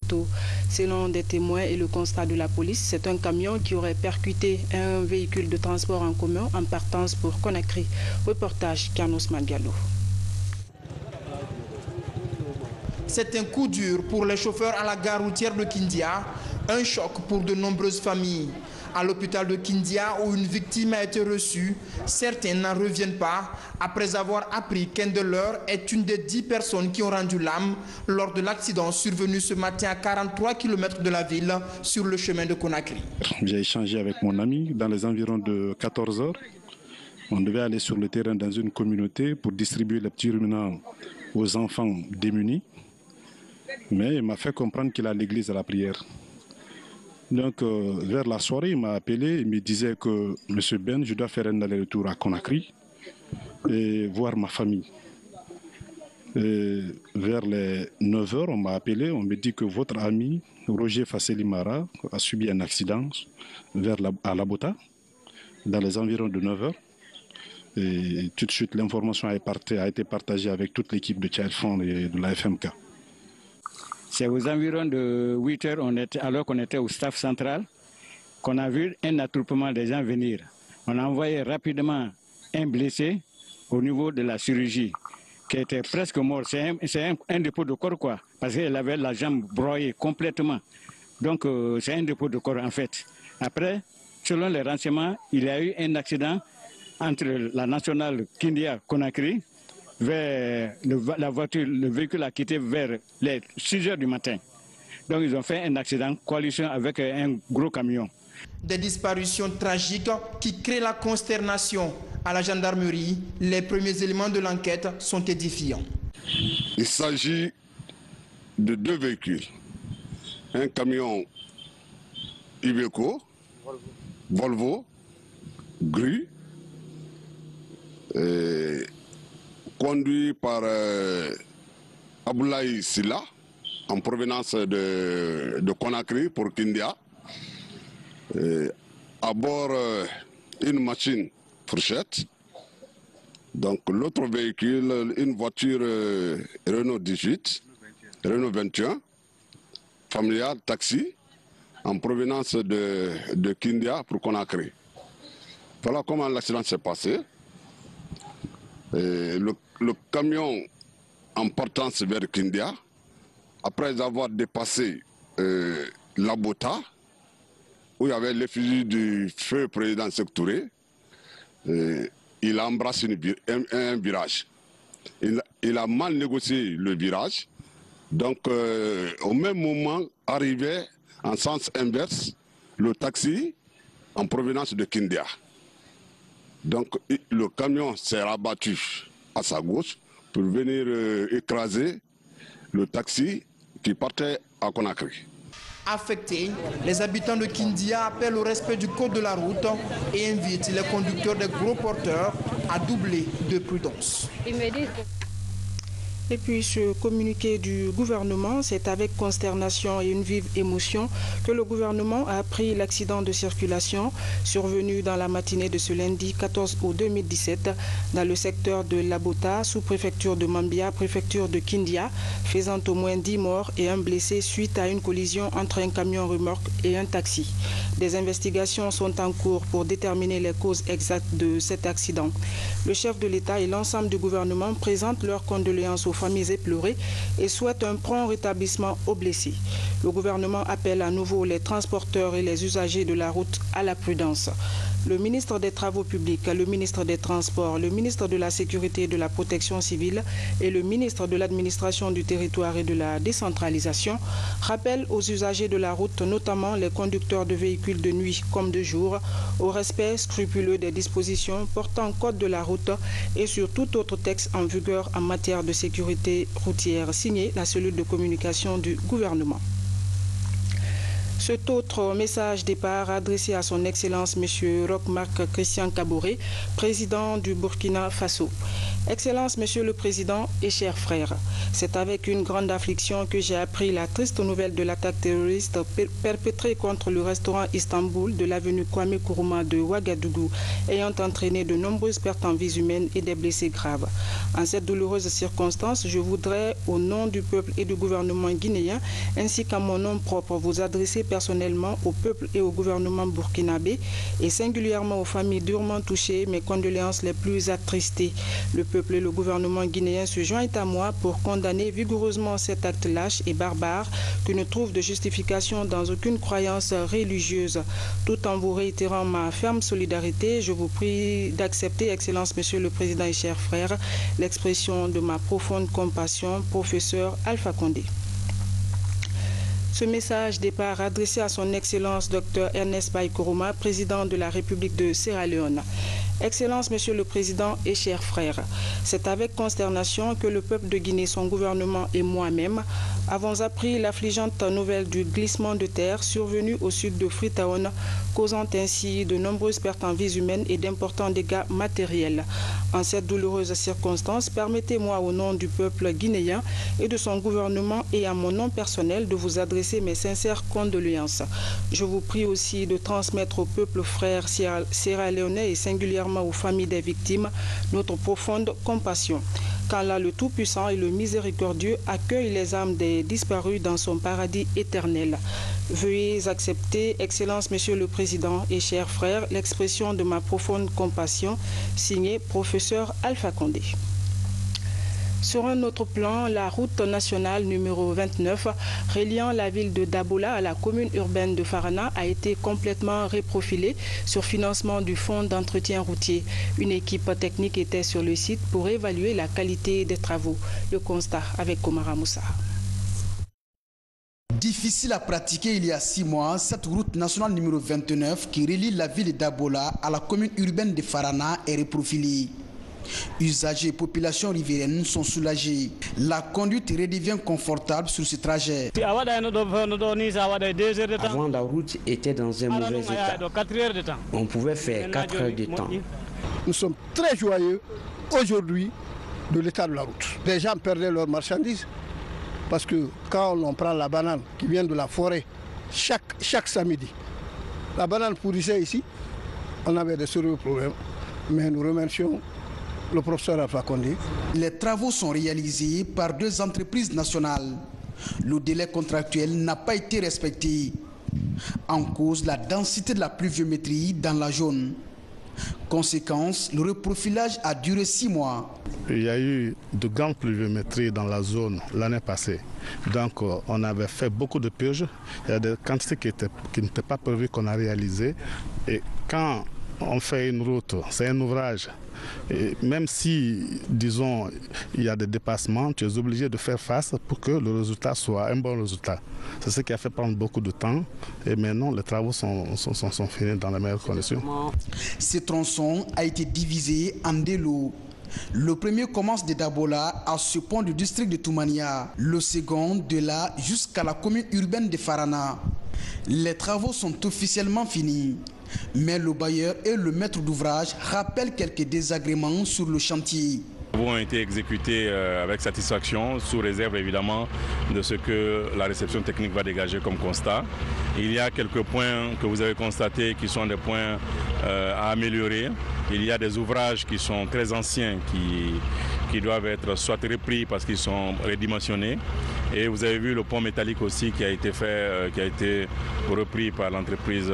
moto. Selon des témoins et le constat de la police, c'est un camion qui aurait percuté un véhicule de transport en commun en partance pour Conakry. Reportage Carlos Mandialo. C'est un coup dur pour les chauffeurs à la gare routière de Kindia, un choc pour de nombreuses familles. À l'hôpital de Kindia, où une victime a été reçue, certains n'en reviennent pas après avoir appris qu'un de leurs est une des 10 personnes qui ont rendu l'âme lors de l'accident survenu ce matin à 43 km de la ville sur le chemin de Conakry. J'ai échangé avec mon ami dans les environs de 14 heures. On devait aller sur le terrain dans une communauté pour distribuer les petits ruminants aux enfants démunis. Mais il m'a fait comprendre qu'il a l'église à la prière. Donc, vers la soirée, il m'a appelé, il me disait que « Monsieur Ben, je dois faire un aller-retour à Conakry et voir ma famille ». Vers les 9 h, on m'a appelé, on me dit que votre ami, Roger Fasselimara, a subi un accident à Labota, dans les environs de 9 h. Et tout de suite, l'information a été partagée avec toute l'équipe de Child et de la FMK. C'est aux environs de 8 h, alors qu'on était au staff central, qu'on a vu un attroupement des gens venir. On a envoyé rapidement un blessé au niveau de la chirurgie, qui était presque mort. C'est un dépôt de corps, quoi, parce qu'elle avait la jambe broyée complètement. Donc c'est un dépôt de corps en fait. Après, selon les renseignements, il y a eu un accident entre la nationale Kindia-Conakry, vers le véhicule a quitté vers les 6 h du matin. Donc ils ont fait un accident, coalition avec un gros camion. Des disparitions tragiques qui créent la consternation. À la gendarmerie, les premiers éléments de l'enquête sont édifiants. Il s'agit de 2 véhicules. Un camion Iveco, Volvo, gris, conduit par Aboulaye Silla, en provenance de Conakry pour Kindia. À bord, une machine fourchette. Donc l'autre véhicule, une voiture Renault 18, Renault 21, familiale, taxi, en provenance de Kindia pour Conakry. Voilà comment l'accident s'est passé. Le camion en partance vers Kindia, après avoir dépassé Labota, où il y avait l'effigie du feu président Sékou Touré, il a embrassé un virage. Il a mal négocié le virage. Donc au même moment, arrivait en sens inverse le taxi en provenance de Kindia. Donc le camion s'est rabattu à sa gauche pour venir écraser le taxi qui partait à Conakry. Affectés, les habitants de Kindia appellent au respect du code de la route et invitent les conducteurs des gros porteurs à doubler de prudence. Et puis ce communiqué du gouvernement, c'est avec consternation et une vive émotion que le gouvernement a appris l'accident de circulation survenu dans la matinée de ce lundi 14 août 2017 dans le secteur de Labota, sous-préfecture de Mambia, préfecture de Kindia, faisant au moins 10 morts et un blessé suite à une collision entre un camion remorque et un taxi. Des investigations sont en cours pour déterminer les causes exactes de cet accident. Le chef de l'État et l'ensemble du gouvernement présentent leurs condoléances aux familles éplorées et souhaitent un prompt rétablissement aux blessés. Le gouvernement appelle à nouveau les transporteurs et les usagers de la route à la prudence. Le ministre des Travaux publics, le ministre des Transports, le ministre de la Sécurité et de la Protection civile et le ministre de l'Administration du territoire et de la décentralisation rappellent aux usagers de la route, notamment les conducteurs de véhicules de nuit comme de jour, au respect scrupuleux des dispositions portant code de la route et sur tout autre texte en vigueur en matière de sécurité routière, signé la cellule de communication du gouvernement. Cet autre message départ adressé à son Excellence M. Roch Marc Christian Kaboré, président du Burkina Faso. Excellence, Monsieur le Président et chers frères, c'est avec une grande affliction que j'ai appris la triste nouvelle de l'attaque terroriste perpétrée contre le restaurant Istanbul de l'avenue Kwame Nkrumah de Ouagadougou, ayant entraîné de nombreuses pertes en vies humaines et des blessés graves. En cette douloureuse circonstance, je voudrais, au nom du peuple et du gouvernement guinéen, ainsi qu'à mon nom propre, vous adresser personnellement au peuple et au gouvernement burkinabé, et singulièrement aux familles durement touchées, mes condoléances les plus attristées. Le peuple et le gouvernement guinéen se joignent à moi pour condamner vigoureusement cet acte lâche et barbare qui ne trouve de justification dans aucune croyance religieuse. Tout en vous réitérant ma ferme solidarité, je vous prie d'accepter, Excellence, Monsieur le Président et chers frères, l'expression de ma profonde compassion, professeur Alpha Condé. Ce message départ adressé à son Excellence Dr Ernest Bai Koroma, président de la République de Sierra Leone. Excellence, Monsieur le Président et chers frères, c'est avec consternation que le peuple de Guinée, son gouvernement et moi-même avons appris l'affligeante nouvelle du glissement de terre survenu au sud de Freetown, causant ainsi de nombreuses pertes en vies humaines et d'importants dégâts matériels. En cette douloureuse circonstance, permettez-moi au nom du peuple guinéen et de son gouvernement et à mon nom personnel de vous adresser mes sincères condoléances. Je vous prie aussi de transmettre au peuple frère sierra-léonais et singulièrement aux familles des victimes notre profonde compassion. Qu'Allah le Tout-Puissant et le Miséricordieux accueille les âmes des disparus dans son paradis éternel. Veuillez accepter, Excellence, Monsieur le Président et chers frères, l'expression de ma profonde compassion, signé Professeur Alpha Condé. Sur un autre plan, la route nationale numéro 29 reliant la ville de Dabola à la commune urbaine de Farana a été complètement reprofilée sur financement du fonds d'entretien routier. Une équipe technique était sur le site pour évaluer la qualité des travaux. Le constat avec Komara Moussa. Difficile à pratiquer il y a 6 mois, cette route nationale numéro 29 qui relie la ville de Dabola à la commune urbaine de Farana est reprofilée. Usagers et populations riveraines sont soulagés. La conduite redevient confortable sur ce trajet. Avant, la route était dans un mauvais état. On pouvait faire 4 heures de temps. Nous sommes très joyeux aujourd'hui de l'état de la route. Les gens perdaient leurs marchandises parce que quand on prend la banane qui vient de la forêt chaque samedi, la banane pourrissait ici, on avait de sérieux problèmes. Mais nous remercions le professeur Alpha Condé. Les travaux sont réalisés par 2 entreprises nationales. Le délai contractuel n'a pas été respecté. En cause, la densité de la pluviométrie dans la zone. Conséquence, le reprofilage a duré 6 mois. Il y a eu de grandes pluviométries dans la zone l'année passée. Donc on avait fait beaucoup de purges. Il y a des quantités qui n'étaient pas prévues qu'on a réalisées. Et quand on fait une route, c'est un ouvrage. Et même si, disons, il y a des dépassements, tu es obligé de faire face pour que le résultat soit un bon résultat. C'est ce qui a fait prendre beaucoup de temps. Et maintenant, les travaux sont finis dans les meilleures conditions. Ce tronçon a été divisé en 2 lots. Le premier commence de Dabola à ce pont du district de Toumania. Le second de là jusqu'à la commune urbaine de Farana. Les travaux sont officiellement finis. Mais le bailleur et le maître d'ouvrage rappellent quelques désagréments sur le chantier. Les travaux ont été exécutés avec satisfaction, sous réserve évidemment de ce que la réception technique va dégager comme constat. Il y a quelques points que vous avez constatés qui sont des points à améliorer. Il y a des ouvrages qui sont très anciens qui doivent être soit repris parce qu'ils sont redimensionnés. Et vous avez vu le pont métallique aussi qui a été fait, qui a été repris par l'entreprise,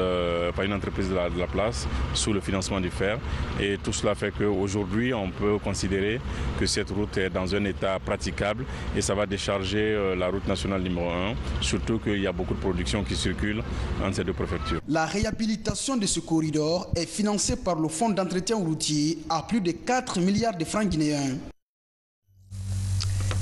par une entreprise de la place sous le financement du FER. Et tout cela fait qu'aujourd'hui, on peut considérer que cette route est dans un état praticable et ça va décharger la route nationale numéro 1, surtout qu'il y a beaucoup de production qui circule entre ces 2 préfectures. La réhabilitation de ce corridor est financée par le fonds d'entretien routier à plus de 4 milliards de francs guinéens.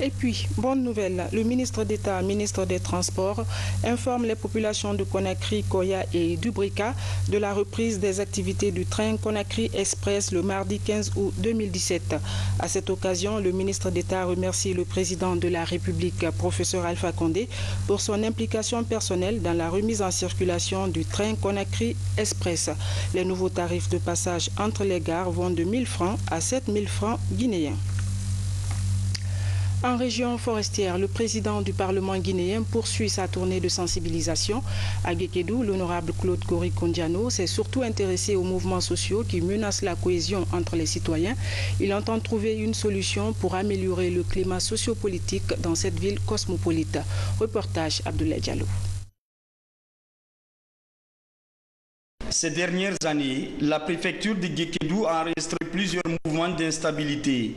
Et puis, bonne nouvelle, le ministre d'État, ministre des Transports, informe les populations de Conakry, Koya et Dubrika de la reprise des activités du train Conakry Express le mardi 15 août 2017. À cette occasion, le ministre d'État remercie le président de la République, professeur Alpha Condé, pour son implication personnelle dans la remise en circulation du train Conakry Express. Les nouveaux tarifs de passage entre les gares vont de 1 000 francs à 7 000 francs guinéens. En région forestière, le président du Parlement guinéen poursuit sa tournée de sensibilisation. À Guékédou, l'honorable Claude Korikondiano s'est surtout intéressé aux mouvements sociaux qui menacent la cohésion entre les citoyens. Il entend trouver une solution pour améliorer le climat sociopolitique dans cette ville cosmopolite. Reportage Abdoulaye Diallo. Ces dernières années, la préfecture de Guékédou a enregistré plusieurs mouvements d'instabilité.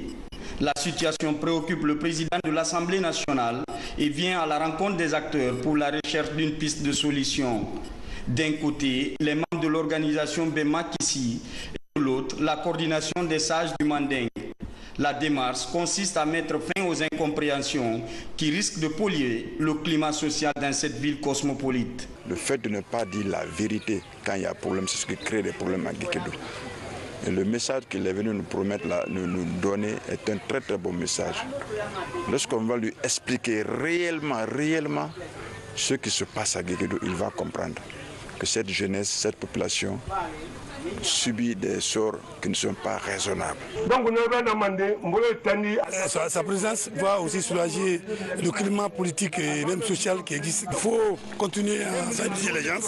La situation préoccupe le président de l'Assemblée nationale et vient à la rencontre des acteurs pour la recherche d'une piste de solution. D'un côté, les membres de l'organisation Bema Kissi et de l'autre, la coordination des sages du Manding. La démarche consiste à mettre fin aux incompréhensions qui risquent de polluer le climat social dans cette ville cosmopolite. Le fait de ne pas dire la vérité quand il y a problème, c'est ce qui crée des problèmes à Guékédou. Et le message qu'il est venu nous promettre, nous donner, est un très très bon message. Lorsqu'on va lui expliquer réellement ce qui se passe à Guékédou, il va comprendre que cette jeunesse, cette population subit des sorts qui ne sont pas raisonnables. Donc sa présence va aussi soulager le climat politique et même social qui existe. Il faut continuer à sensibiliser les gens,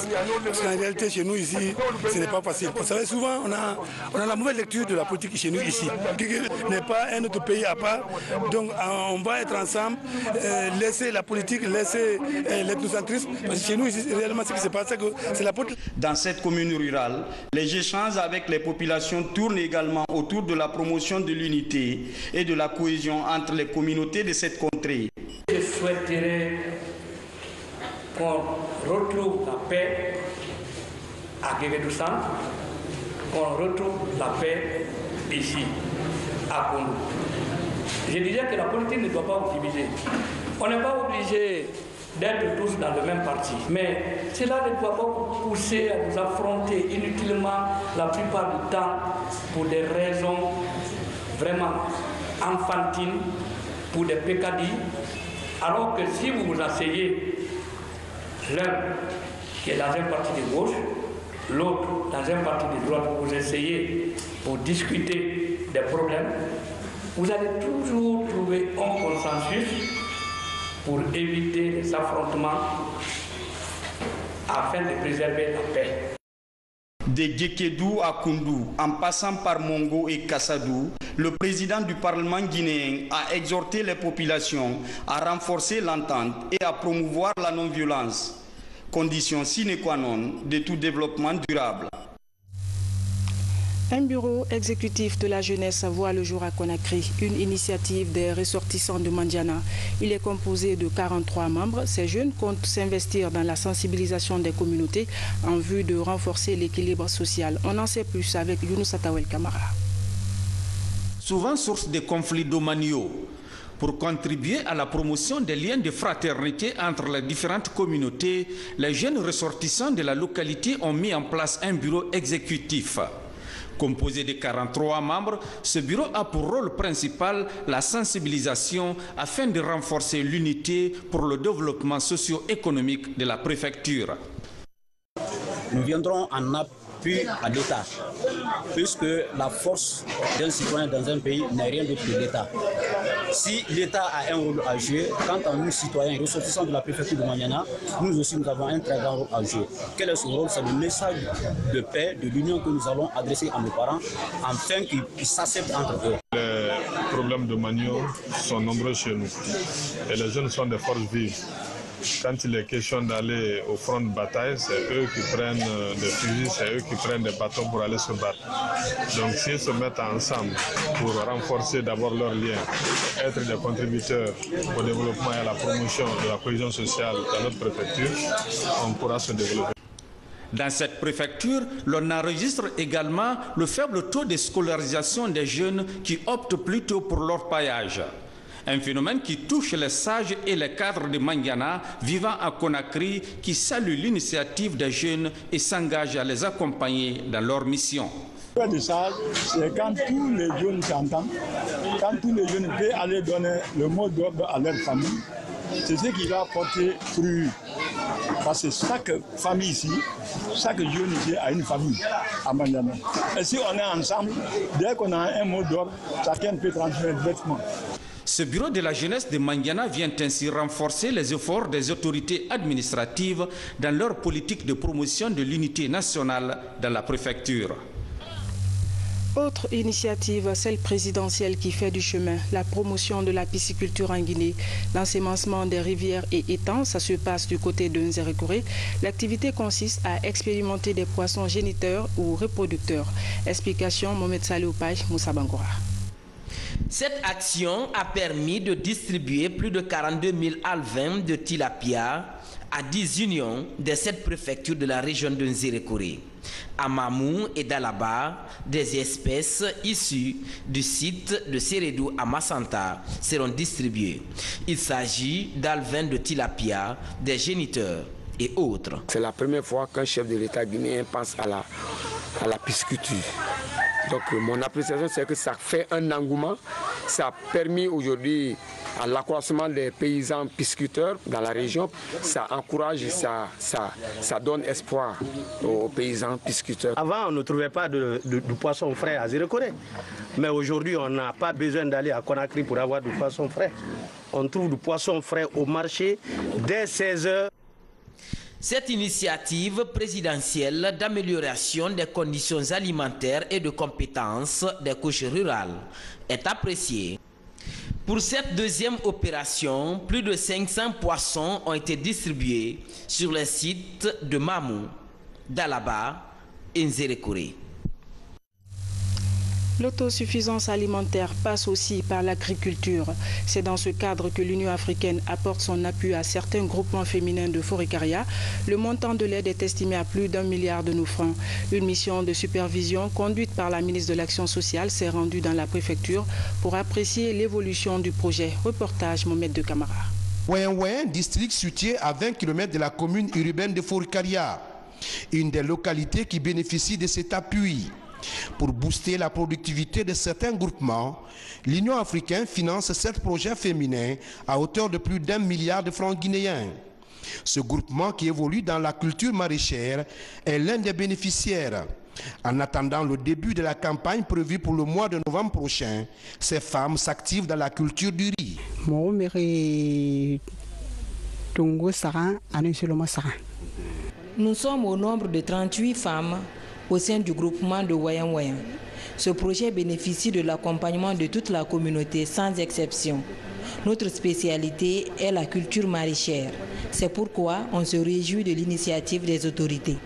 parce qu'en réalité chez nous ici, ce n'est pas facile. Vous savez, souvent on a la mauvaise lecture de la politique chez nous ici. Ce n'est pas un autre pays à part, donc on va être ensemble, laisser la politique, laisser l'ethnocentrisme, parce que chez nous ici, réellement ce qui se passe, c'est la politique. Dans cette commune rurale, les échanges avec les populations tournent également autour de la promotion de l'unité et de la cohésion entre les communautés de cette contrée. Je souhaiterais qu'on retrouve la paix à Guékédou Centre, qu'on retrouve la paix ici, à Kondou. Je disais que la politique ne doit pas vous diviser. On n'est pas obligé d'être tous dans le même parti. Mais cela ne doit pas vous pousser à nous affronter inutilement la plupart du temps pour des raisons vraiment enfantines, pour des pécadilles, alors que si vous vous asseyez, l'un qui est dans un parti de gauche, l'autre dans un parti de droite, vous essayez pour discuter des problèmes, vous allez toujours trouver un consensus pour éviter les affrontements afin de préserver la paix. De Guékédou à Koundou, en passant par Mongo et Kassadou, le président du Parlement guinéen a exhorté les populations à renforcer l'entente et à promouvoir la non-violence, condition sine qua non de tout développement durable. Un bureau exécutif de la jeunesse voit le jour à Conakry, une initiative des ressortissants de Mandiana. Il est composé de 43 membres. Ces jeunes comptent s'investir dans la sensibilisation des communautés en vue de renforcer l'équilibre social. On en sait plus avec Younous Atawel Kamara. Souvent source de conflits domaniaux, pour contribuer à la promotion des liens de fraternité entre les différentes communautés, les jeunes ressortissants de la localité ont mis en place un bureau exécutif. Composé de 43 membres, ce bureau a pour rôle principal la sensibilisation afin de renforcer l'unité pour le développement socio-économique de la préfecture. Nous viendrons en appui à l'État, puisque la force d'un citoyen dans un pays n'est rien d'autre que l'État. Si l'État a un rôle à jouer, quant à nous, citoyens ressortissants de la préfecture de Mandiana, nous aussi nous avons un très grand rôle à jouer. Quel est ce rôle? C'est le message de paix, de l'union que nous allons adresser à nos parents, afin qu'ils s'acceptent entre eux. Les problèmes de Magno sont nombreux chez nous et les jeunes sont des forces vives. Quand il est question d'aller au front de bataille, c'est eux qui prennent des fusils, c'est eux qui prennent des bâtons pour aller se battre. Donc s'ils se mettent ensemble pour renforcer d'abord leurs liens, être des contributeurs au développement et à la promotion de la cohésion sociale dans notre préfecture, on pourra se développer. Dans cette préfecture, l'on enregistre également le faible taux de scolarisation des jeunes qui optent plutôt pour l'orpaillage. Un phénomène qui touche les sages et les cadres de Mandiana vivant à Conakry qui saluent l'initiative des jeunes et s'engagent à les accompagner dans leur mission. Le des sages, c'est quand tous les jeunes s'entendent, quand tous les jeunes peuvent aller donner le mot d'ordre à leur famille, c'est ce qui va porter fruit. Parce que chaque famille ici, chaque jeune ici a une famille à Mandiana. Et si on est ensemble, dès qu'on a un mot d'ordre, chacun peut transmettre directement. Ce bureau de la jeunesse de Manguiana vient ainsi renforcer les efforts des autorités administratives dans leur politique de promotion de l'unité nationale dans la préfecture. Autre initiative, celle présidentielle qui fait du chemin, la promotion de la pisciculture en Guinée, l'ensemencement des rivières et étangs, ça se passe du côté de Nzérékouré. L'activité consiste à expérimenter des poissons géniteurs ou reproducteurs. Explication, Mohamed Salih Oupaj, Moussa Bangoura. Cette action a permis de distribuer plus de 42 000 alevins de tilapia à 10 unions des 7 préfectures de la région de Nzérékouré. À Mamou et Dalaba, des espèces issues du site de Sérédou à Massanta seront distribuées. Il s'agit d'alevins de tilapia, des géniteurs et autres. C'est la première fois qu'un chef de l'État guinéen pense à la pisciculture. Donc mon appréciation, c'est que ça fait un engouement. Ça a permis aujourd'hui à l'accroissement des paysans pisciculteurs dans la région. Ça encourage et ça donne espoir aux paysans pisciculteurs. Avant, on ne trouvait pas de poisson frais à Nzérékouré. Mais aujourd'hui, on n'a pas besoin d'aller à Conakry pour avoir du poisson frais. On trouve du poisson frais au marché dès 16 h. Cette initiative présidentielle d'amélioration des conditions alimentaires et de compétences des couches rurales est appréciée. Pour cette deuxième opération, plus de 500 poissons ont été distribués sur les sites de Mamou, Dalaba et Nzérékouré. L'autosuffisance alimentaire passe aussi par l'agriculture. C'est dans ce cadre que l'Union africaine apporte son appui à certains groupements féminins de Forikaria. Le montant de l'aide est estimé à plus d'1 milliard de nos francs. Une mission de supervision conduite par la ministre de l'Action sociale s'est rendue dans la préfecture pour apprécier l'évolution du projet. Reportage Mohamed de Camara. Ouin, district situé à 20 km de la commune urbaine de Forikaria. Une des localités qui bénéficie de cet appui. Pour booster la productivité de certains groupements, l'Union africaine finance 7 projets féminins à hauteur de plus d'1 milliard de francs guinéens. Ce groupement qui évolue dans la culture maraîchère est l'un des bénéficiaires. En attendant le début de la campagne prévue pour le mois de novembre prochain, ces femmes s'activent dans la culture du riz. Nous sommes au nombre de 38 femmes au sein du groupement de Wayan Wayan. Ce projet bénéficie de l'accompagnement de toute la communauté sans exception. Notre spécialité est la culture maraîchère. C'est pourquoi on se réjouit de l'initiative des autorités.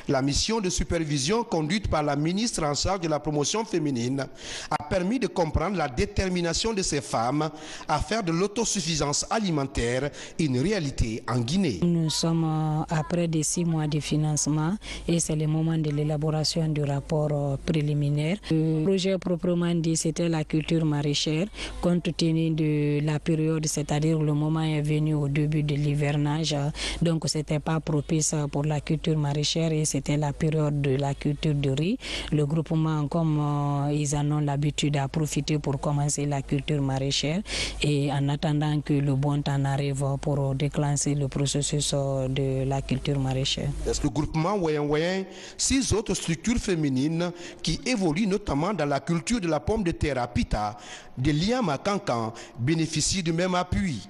La mission de supervision conduite par la ministre en charge de la promotion féminine a permis de comprendre la détermination de ces femmes à faire de l'autosuffisance alimentaire une réalité en Guinée. Nous sommes après des 6 mois de financement et c'est le moment de l'élaboration du rapport préliminaire. Le projet proprement dit, c'était la culture maraîchère, compte tenu de la période, c'est-à-dire le moment est venu au début de l'hivernage, donc c'était pas propice pour la culture maraîchère et c'était la période de la culture du riz. Le groupement, comme ils en ont l'habitude, à profiter pour commencer la culture maraîchère et en attendant que le bon temps arrive pour déclencher le processus de la culture maraîchère. Le groupement Wayan Wayan, 6 autres structures féminines qui évoluent notamment dans la culture de la pomme de terre à Pita, de Liam à Cancan, bénéficient du même appui.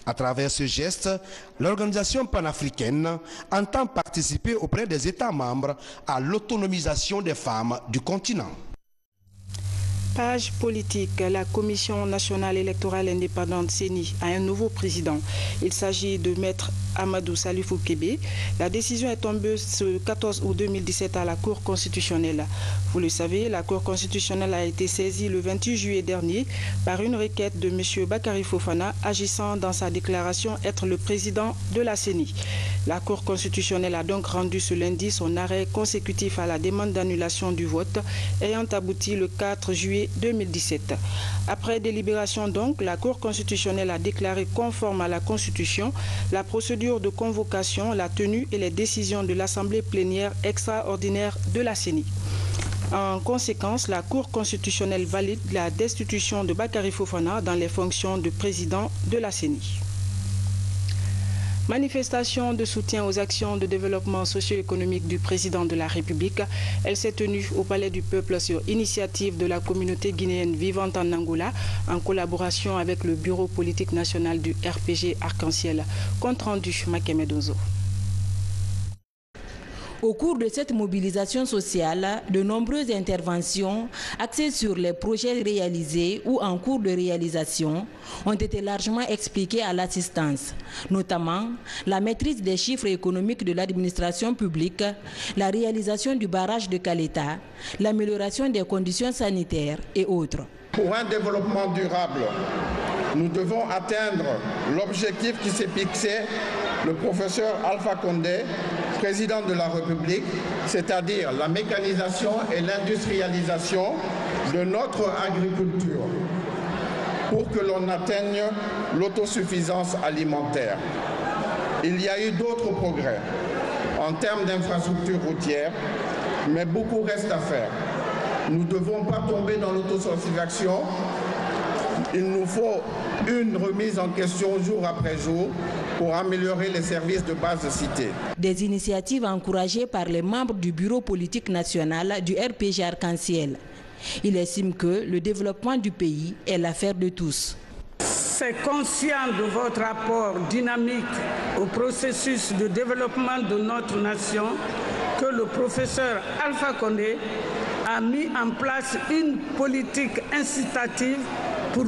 À travers ce geste, l'organisation panafricaine entend participer auprès des États membres à l'autonomisation des femmes du continent. Page politique, la Commission nationale électorale indépendante CENI a un nouveau président. Il s'agit de Maître Amadou Salifou Kébé. La décision est tombée ce 14 août 2017 à la Cour constitutionnelle. Vous le savez, la Cour constitutionnelle a été saisie le 28 juillet dernier par une requête de M. Bakary Fofana agissant dans sa déclaration être le président de la CENI. La Cour constitutionnelle a donc rendu ce lundi son arrêt consécutif à la demande d'annulation du vote ayant abouti le 4 juillet 2017. Après délibération donc, la Cour constitutionnelle a déclaré conforme à la Constitution la procédure de convocation, la tenue et les décisions de l'Assemblée plénière extraordinaire de la CENI. En conséquence, la Cour constitutionnelle valide la destitution de Bakary Fofana dans les fonctions de président de la CENI. Manifestation de soutien aux actions de développement socio-économique du président de la République. Elle s'est tenue au Palais du Peuple sur initiative de la communauté guinéenne vivant en Angola en collaboration avec le Bureau politique national du RPG Arc-en-Ciel. Compte rendu Makemedozo. Au cours de cette mobilisation sociale, de nombreuses interventions axées sur les projets réalisés ou en cours de réalisation ont été largement expliquées à l'assistance, notamment la maîtrise des chiffres économiques de l'administration publique, la réalisation du barrage de Caleta, l'amélioration des conditions sanitaires et autres. Pour un développement durable, nous devons atteindre l'objectif qui s'est fixé le professeur Alpha Condé, président de la République, c'est-à-dire la mécanisation et l'industrialisation de notre agriculture pour que l'on atteigne l'autosuffisance alimentaire. Il y a eu d'autres progrès en termes d'infrastructures routières, mais beaucoup reste à faire. Nous ne devons pas tomber dans l'autosatisfaction. Il nous faut une remise en question jour après jour pour améliorer les services de base cités. Des initiatives encouragées par les membres du Bureau politique national du RPG Arc-en-Ciel. Il estime que le développement du pays est l'affaire de tous. C'est conscient de votre apport dynamique au processus de développement de notre nation que le professeur Alpha Condé a mis en place une politique incitative pour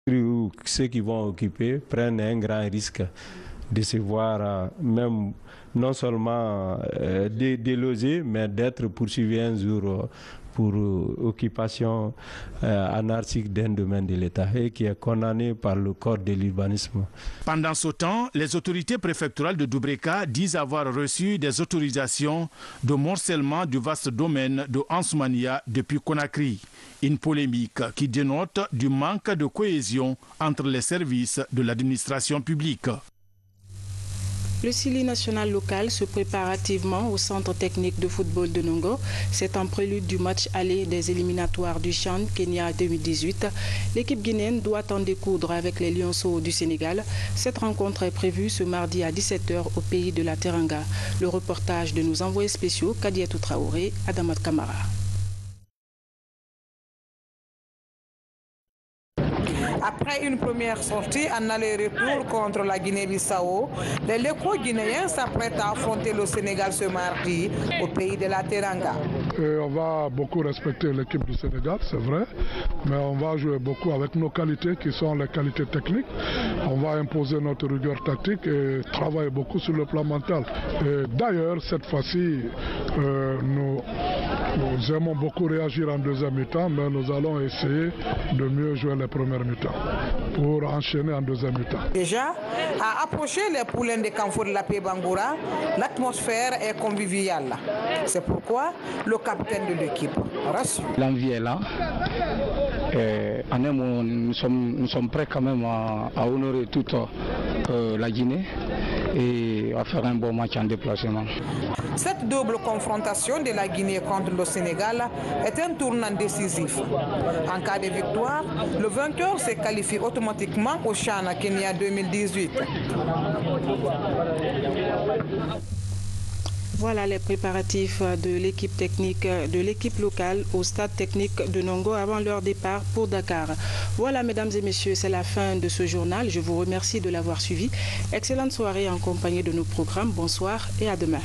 Ceux qui vont occuper prennent un grand risque de se voir même non seulement délogés, mais d'être poursuivis un jour pour occupation anarchique d'un domaine de l'État et qui est condamné par le Code de l'urbanisme. Pendant ce temps, les autorités préfectorales de Doubreka disent avoir reçu des autorisations de morcellement du vaste domaine de Ansoumania depuis Conakry. Une polémique qui dénote du manque de cohésion entre les services de l'administration publique. Le Sili national local se prépare activement au centre technique de football de Nongo. C'est en prélude du match aller des éliminatoires du CHAN Kenya 2018. L'équipe guinéenne doit en découdre avec les Lionceaux du Sénégal. Cette rencontre est prévue ce mardi à 17 h au pays de la Teranga. Le reportage de nos envoyés spéciaux Kadiatou Traoré, Adamat Kamara. Après une première sortie en aller-retour contre la Guinée-Bissau, les locaux guinéens s'apprêtent à affronter le Sénégal ce mardi au pays de la Teranga. On va beaucoup respecter l'équipe du Sénégal, c'est vrai, mais on va jouer beaucoup avec nos qualités qui sont les qualités techniques. On va imposer notre rigueur tactique et travailler beaucoup sur le plan mental. D'ailleurs, cette fois-ci, nous aimons beaucoup réagir en deuxième mi-temps, mais nous allons essayer de mieux jouer les premières mi-temps pour enchaîner en deuxième mi-temps. Déjà, à approcher les poulains de Campo de la Paix Bangoura, l'atmosphère est conviviale. C'est pourquoi le capitaine de l'équipe rassure. L'envie est là. En un mot, nous sommes prêts quand même à honorer toute la Guinée et à faire un bon match en déplacement. Cette double confrontation de la Guinée contre le Sénégal est un tournant décisif. En cas de victoire, le vainqueur se qualifie automatiquement au CHAN Kenya 2018. Voilà les préparatifs de l'équipe technique, de l'équipe locale au stade technique de Nongo avant leur départ pour Dakar. Voilà, mesdames et messieurs, c'est la fin de ce journal. Je vous remercie de l'avoir suivi. Excellente soirée en compagnie de nos programmes. Bonsoir et à demain.